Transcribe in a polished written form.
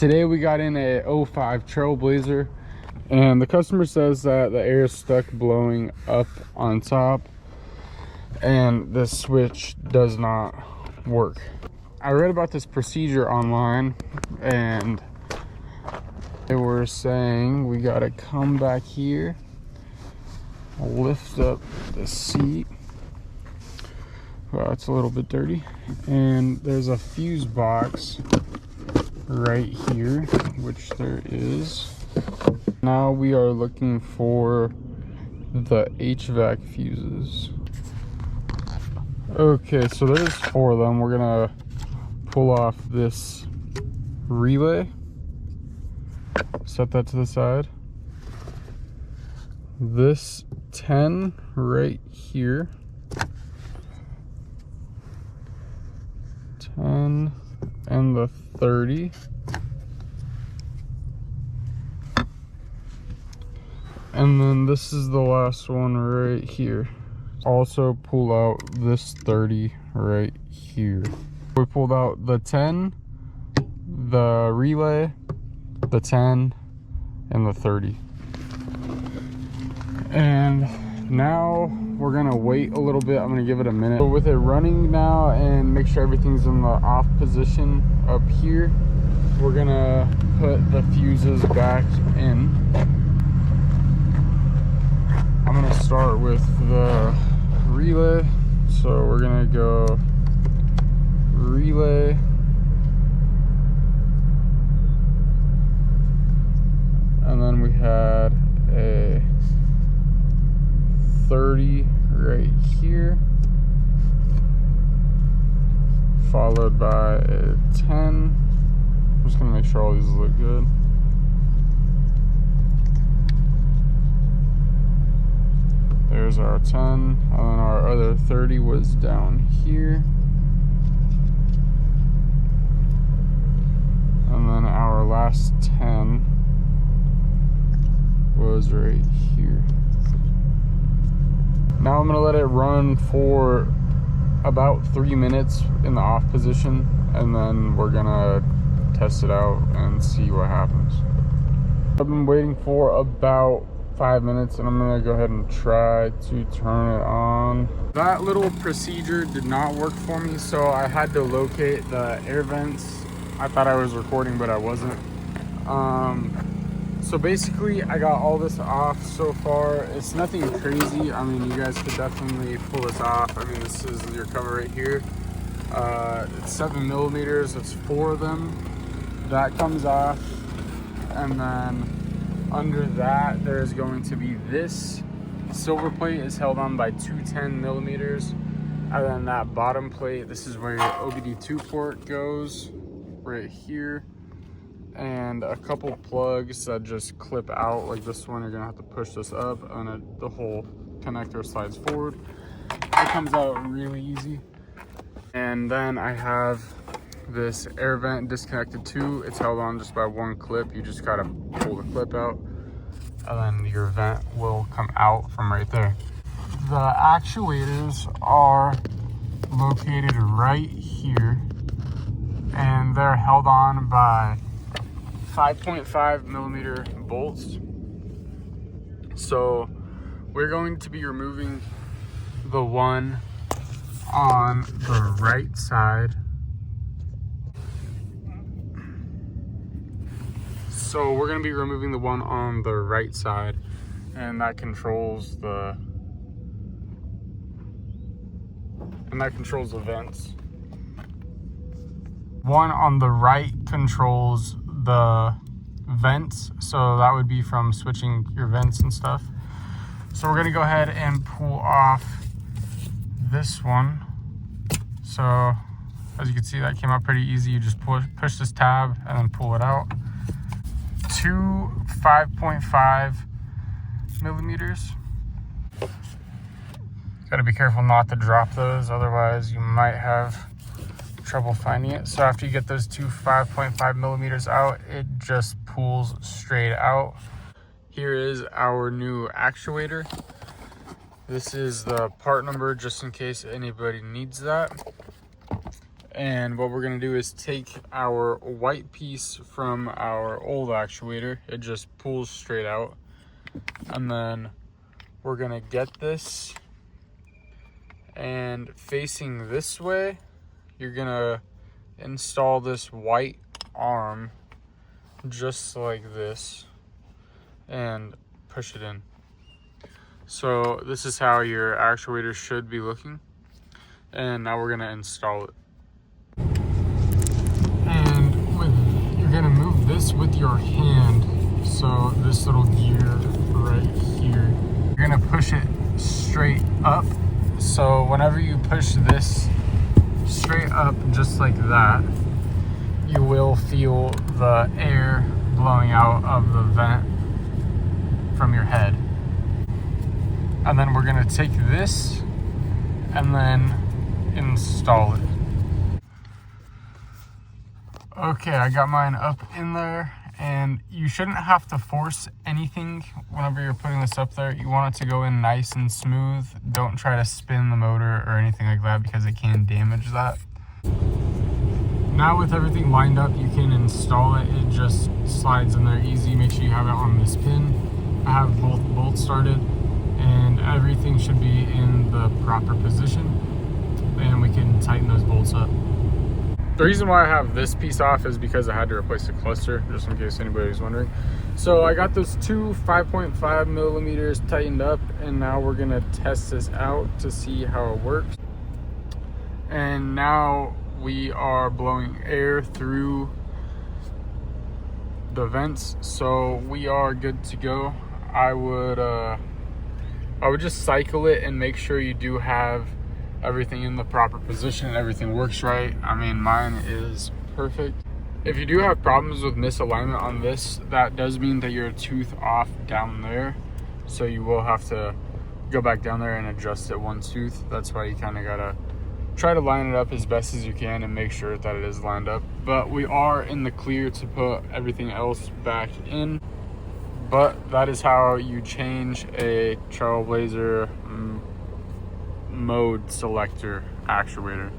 Today we got in a 05 Trailblazer, and the customer says that the air is stuck blowing up on top and the switch does not work. I read about this procedure online and they were saying we gotta come back here, lift up the seat. Well, it's a little bit dirty, and there's a fuse box right here, which there is. Now we are looking for the HVAC fuses. Okay, so there's 4 of them. We're gonna pull off this relay, set that to the side. This 10 right here, 10 and the 30, and then this is the last one right here. Also pull out this 30 right here. We pulled out the 10, the relay, the 10, and the 30. And now we're gonna wait a little bit. I'm gonna give it a minute. So with it running now and make sure everything's in the off position up here, we're gonna put the fuses back in. I'm gonna start with the relay. So we're gonna go relay, and then we had a 30 right here, followed by a 10. I'm just gonna make sure all these look good. There's our 10, and then our other 30 was down here. And then our last 10 was right here. Now I'm gonna let it run for about 3 minutes in the off position, and then we're gonna test it out and see what happens. I've been waiting for about 5 minutes, and I'm gonna go ahead and try to turn it on. That little procedure did not work for me, so I had to locate the air vents. I thought I was recording, but I wasn't. So basically I got all this off so far. It's nothing crazy. I mean, you guys could definitely pull this off. I mean, this is your cover right here. It's 7 millimeters. It's 4 of them. That comes off, and then under that there's going to be this silver plate is held on by 2 10 millimeters, and then that bottom plate, this is where your OBD2 port goes right here, and a couple plugs that just clip out like this one. You're gonna have to push this up, and the whole connector slides forward. It comes out really easy. And then I have this air vent disconnected too. It's held on just by 1 clip. You just gotta pull the clip out, and then your vent will come out from right there. The actuators are located right here, and they're held on by 5.5 millimeter bolts. So we're going to be removing the one on the right side. So we're going to be removing the one on the right side, and that controls the vents. One on the right controls the vents, so that would be from switching your vents and stuff. So we're gonna go ahead and pull off this one. So as you can see, that came out pretty easy. You just push this tab and then pull it out. 2 5.5 millimeters. Gotta be careful not to drop those, otherwise you might have trouble finding it. So after you get those 2 5.5 millimeters out, it just pulls straight out. Here is our new actuator. This is the part number just in case anybody needs that. And what we're gonna do is take our white piece from our old actuator. It just pulls straight out. And then we're gonna get this, and facing this way, you're gonna install this white arm just like this and push it in. So this is how your actuator should be looking. And now we're gonna install it. And you're gonna move this with your hand. So this little gear right here, you're gonna push it straight up. So whenever you push this straight up just like that, you will feel the air blowing out of the vent from your head. And then we're gonna take this and then install it. Okay, I got mine up in there, and you shouldn't have to force anything whenever you're putting this up there. You want it to go in nice and smooth. Don't try to spin the motor or anything like that because it can damage that. Now with everything lined up, you can install it. It just slides in there easy. Make sure you have it on this pin. I have both bolts started, and everything should be in the proper position, and we can tighten those bolts up. The reason why I have this piece off is because I had to replace the cluster, just in case anybody was wondering. So I got those two 5.5 millimeters tightened up, and now we're gonna test this out to see how it works. And now we are blowing air through the vents, so we are good to go. I would just cycle it and make sure you do have everything in the proper position and everything works right. I mean, mine is perfect. If you do have problems with misalignment on this, that does mean that you're a tooth off down there. So you will have to go back down there and adjust it one tooth. That's why you kind of gotta try to line it up as best as you can and make sure that it is lined up. But we are in the clear to put everything else back in. But that is how you change a Trailblazer mode selector actuator.